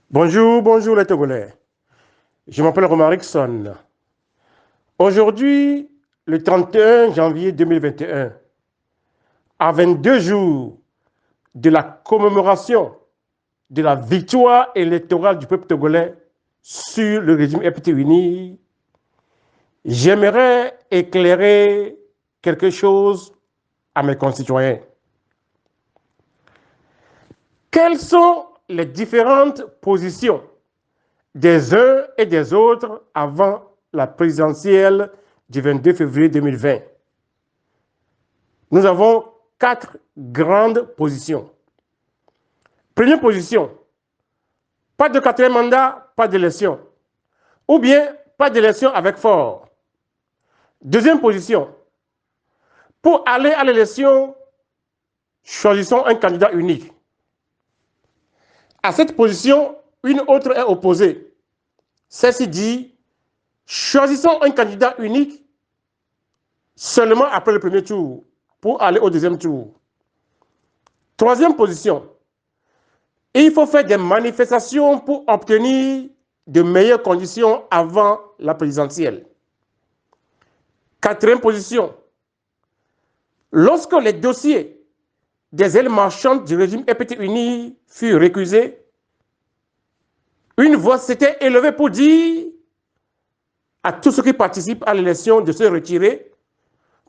Bonjour, bonjour les Togolais. Je m'appelle Romarickson. Aujourd'hui, le 31 janvier 2021, à 22 jours de la commémoration de la victoire électorale du peuple togolais sur le régime FPT-Uni, j'aimerais éclairer quelque chose à mes concitoyens. Quelles sont les différentes positions des uns et des autres avant la présidentielle du 22 février 2020? Nous avons 4 grandes positions. Première position, pas de quatrième mandat, pas d'élection. Ou bien, pas d'élection avec fort. Deuxième position, pour aller à l'élection, choisissons un candidat unique. À cette position, une autre est opposée. Celle-ci dit, choisissons un candidat unique seulement après le premier tour pour aller au deuxième tour. Troisième position, il faut faire des manifestations pour obtenir de meilleures conditions avant la présidentielle. Quatrième position, lorsque les dossiers des ailes marchandes du régime FPT-Uni furent récusés, une voix s'était élevée pour dire à tous ceux qui participent à l'élection de se retirer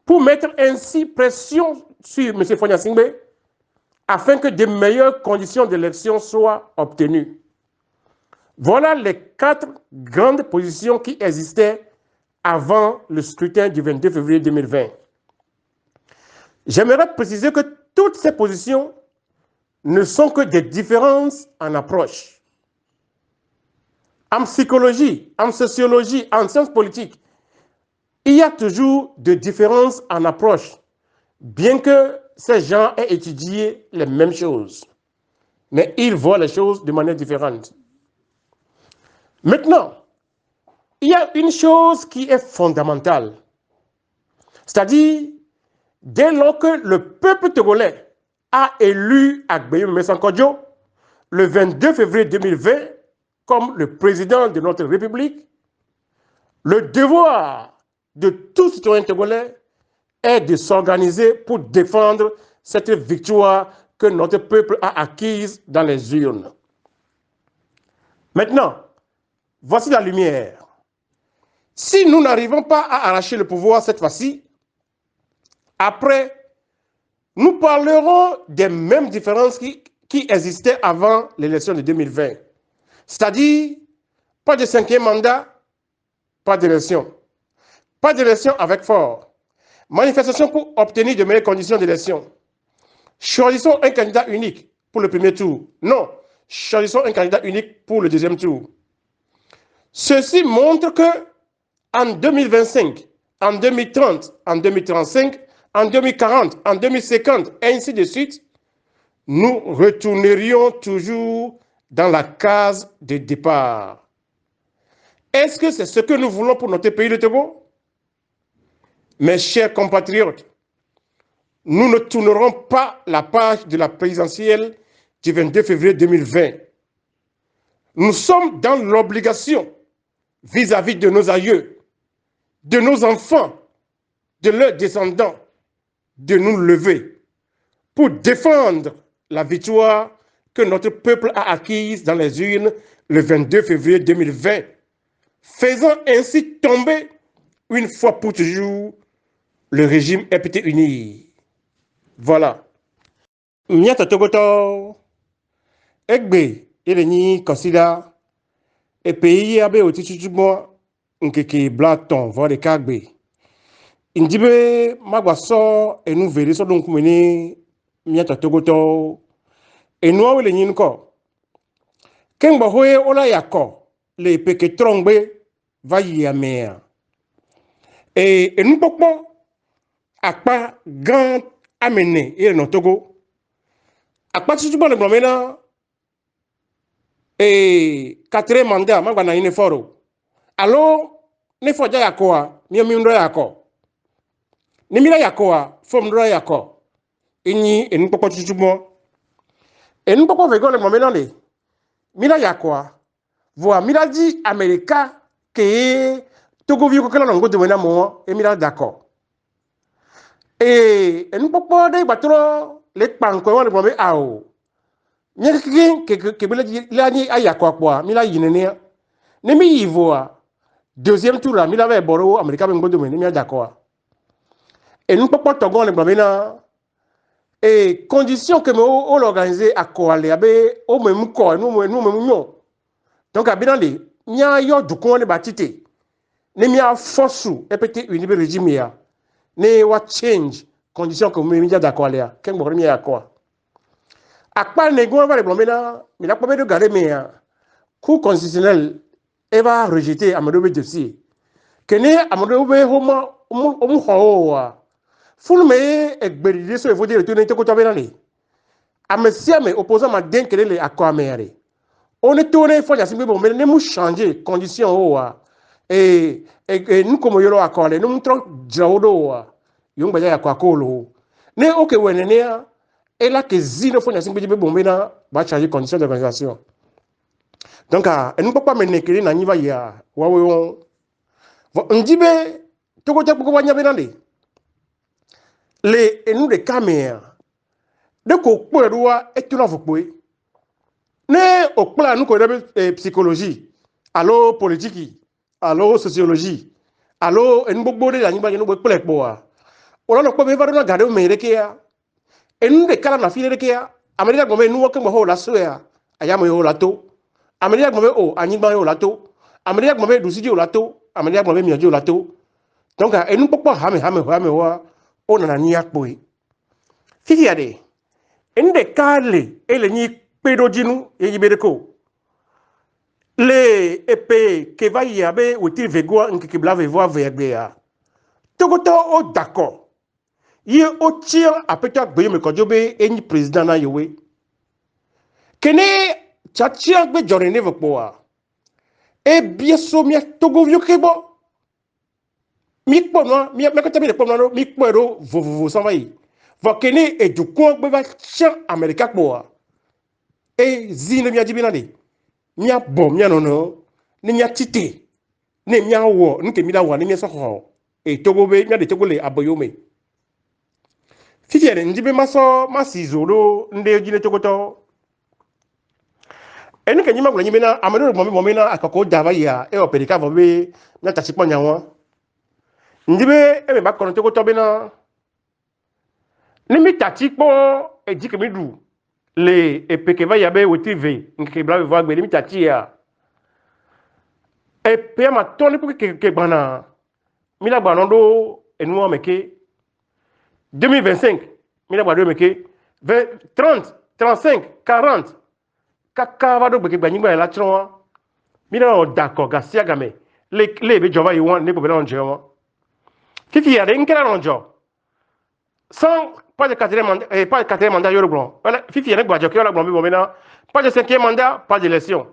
pour mettre ainsi pression sur M. Fonia Singbe afin que de meilleures conditions d'élection soient obtenues. Voilà les 4 grandes positions qui existaient avant le scrutin du 22 février 2020. J'aimerais préciser que toutes ces positions ne sont que des différences en approche. En psychologie, en sociologie, en sciences politiques, il y a toujours des différences en approche, bien que ces gens aient étudié les mêmes choses. Mais ils voient les choses de manière différente. Maintenant, il y a une chose qui est fondamentale, c'est-à-dire, dès lors que le peuple togolais a élu Agbeyoum Messankodjo le 22 février 2020 comme le président de notre République, le devoir de tout citoyen togolais est de s'organiser pour défendre cette victoire que notre peuple a acquise dans les urnes. Maintenant, voici la lumière. Si nous n'arrivons pas à arracher le pouvoir cette fois-ci, après, nous parlerons des mêmes différences qui existaient avant l'élection de 2020. C'est-à-dire, pas de 5e mandat, pas d'élection. Pas d'élection avec fort. Manifestation pour obtenir de meilleures conditions d'élection. Choisissons un candidat unique pour le premier tour. Non, choisissons un candidat unique pour le deuxième tour. Ceci montre que en 2025, en 2030, en 2035, en 2040, en 2050, et ainsi de suite, nous retournerions toujours dans la case de départ. Est-ce que c'est ce que nous voulons pour notre pays, le Togo? Mes chers compatriotes, nous ne tournerons pas la page de la présidentielle du 22 février 2020. Nous sommes dans l'obligation vis-à-vis de nos aïeux, de nos enfants, de leurs descendants, de nous lever pour défendre la victoire que notre peuple a acquise dans les urnes le 22 février 2020, faisant ainsi tomber une fois pour toujours le régime FPT-Uni. Voilà. Miata Togoto, Egbe, Eleni, Kosida, et pays abe otichuchumo, nkeke blaton, voire kagbe. Indibe magwaso, et nous verrons donc mener Miata Togoto, et nous avons les ninko. Kemba hoe ola yako, le peke trongbe, va y a mer. Et nous pouvons, à pas grand amener, et non Togo. À pas si tu peux le blâmer là, et 4e mandat, ma bana ine foro. Alors, ne faut pas yakoa, ni mimro yako. Ni mira yakoa, fomro yako. Ini, et nous pouvons tu bon. Et nous pouvons faire le blâmer là. mila ya quoi voilà mila dit Américain que Togo vieux que là on go de mo et mila d'accord et nous pas de batro les panko on le bombe ao nyaki que bela la ni aya quoi mila yinene ne mi yivoa deuxième tour là mila va boro Américain ben go de mila d'accord et nous pas Togo on le bombe na et condition que on organiser à coaler abe o même ko nous même non donc abinande nya yo du ko ne batite ne mia force et peut-être une régime ya ne wa change condition que me dia d'accord là ken bo mi ya quoi a pas ne go va le blomena mais la pas de garder mais cour constitutionnel et va rejeter Amadou Be dossier que ne Amadou Be homa o ho fulu me egberi so e faut dire retourner to tabe nani amesia me opposant ma den kele akwa mere on est tourné faut yasimbe bon mais ne mu changer condition o et nous comme yoro akwa le nous tro jaodo yung ba ya kwa kolo ne oke wenene et là que zino faut yasimbe bon mais na ba changer condition d'organisation donc nous peut pas mener kele na niva ya wa on ndibe to ko jabu ko wanya benande les et nous les caméras de ko poerwa et tu la vous pouvez ne au plan nous connaissons psychologie allo politique allo sociologie allo en bobo de la niba no bo pele poa o lo ko be va na gade o mere ke ya en de kala na file ke ya america go me nu ko mo ho la so ya aya mo yo la to america go me o anyiba yo la to america go me du si yo la to america go me mi yo la to donc en nous popo ha me wa o na ni akpoi fiki ade en de kale ele ni pedo jinu e yibereko le épée que va y avoir ou il veut en qui blave voir vers Togoto o d'accord y o tir a peut-être be me kojobe eni président na yowe kene chatia be jorene vokpoa e bien so mi Togo vieux kebo mi pono mi me ko tabi le pono mi poero vovovo s'en va yi va kene e du ko be va tia America poa e zine mi adibina de mia bom mia no ni mia tite ni mia wo nke mi da wa ni mia so ho e Togo be mia de Togo le aboyome fifiere ndibe maso masizolo nde jine Togo to enu ke nyima gula nyime na amado mo na akoko dava ya e operika vo be na tachipo nyawo ndibe e me ba kono Togo to be na ni mi tachipo e jike mi du le epeke va yabe wetive nke brave va gbe mi tatia e pe ma toni pour que bana mi la banondo enu ameke 2025 mi la bado meke 30 35 40 kaka va do gbe gba nyigba la tron mi na d'accord gasia game le be jova yi won ne ko be na njewo fifi ya de nkera ronjo sans pas de quatrième mandat, pas de quatrième mandat, Fifi est gbajo qui a la bombé bomena, pas de cinquième mandat, pas d'élection.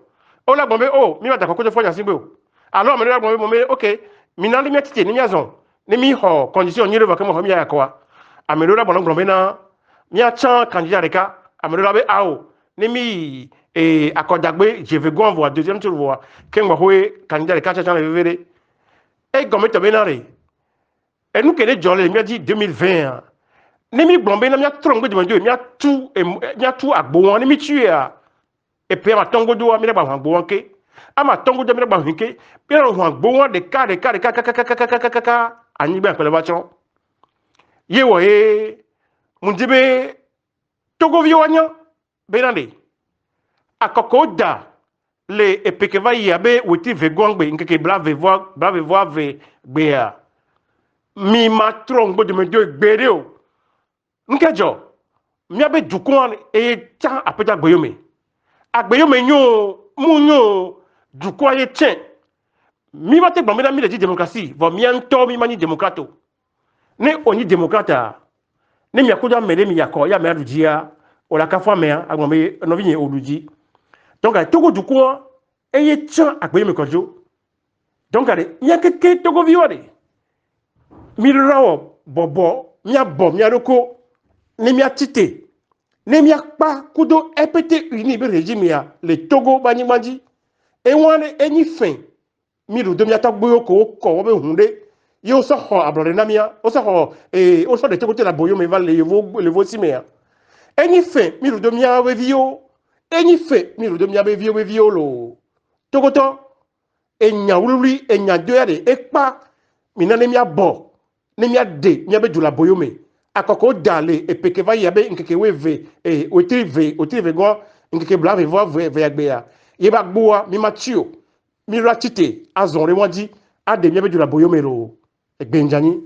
On la bombé, oh, mi va d'accord de fois yasimbo. Alors, on la bombé bombé, ok, mina li miatite, ni miazon, ni mi ho, condition, ni le va comme ho mi ya quoi. Amelo la bombé na, mi a chan candidat reka, amelo la be ao, ni mi accordagbe, je vais go envoyer deuxième tour voir, ken wa hoé candidat reka chan le vere. Et gomme to benare. Et nous que les jolé, mi a dit 2020. Nemi blombe na mia trongo de mando mia tu agbo ni mi tuya e pe ma tongo do mi na ba agbo ke ama tongo do mi na ba hinke pe na agbo de ka ani ba pele ba chon ye wo e mundibe Togo vi wanya benande akoko da le epeke va yabe witi vegongbe nke brave voir ve bea mi ma trongo de mando gbere o nkejo miabe dukon e tan apeta gboyome agbeyome nyo munyo dukwa ye chen mi va te gbon mi le di démocratie vo mi anto mi mani démocrato ne oni démocrata ne mi akoda mele mi yakọ ya me adudia o la kafwa me agbon me no vi oluji donc a Togo dukon e ye tan agbeyome kojo donc ale nya keke Togo viwade mi rawo bobo mi abom mi aroko ni mi atite Nemia pas kudo EPT uni be régime ya le Togo bani manji e wane eni fin miru de miata boyo ko be hunde yo so ho abrade namia o so ho o so de Togo te la boyo me va le vo simea eni fin miru de mia we vio eni fin miru de mia be vio lo Togo to enya wululi enya doyade ekpa minane mia bo ne mia de mia be dula boyo me akoko dale e peke va yabe nkeke we ve o tri ve go nkeke bla ve vo ve agbe ya ye ba gboa mi matio mi ratite azon re won di ade mi be dula boyo me ro egbe njani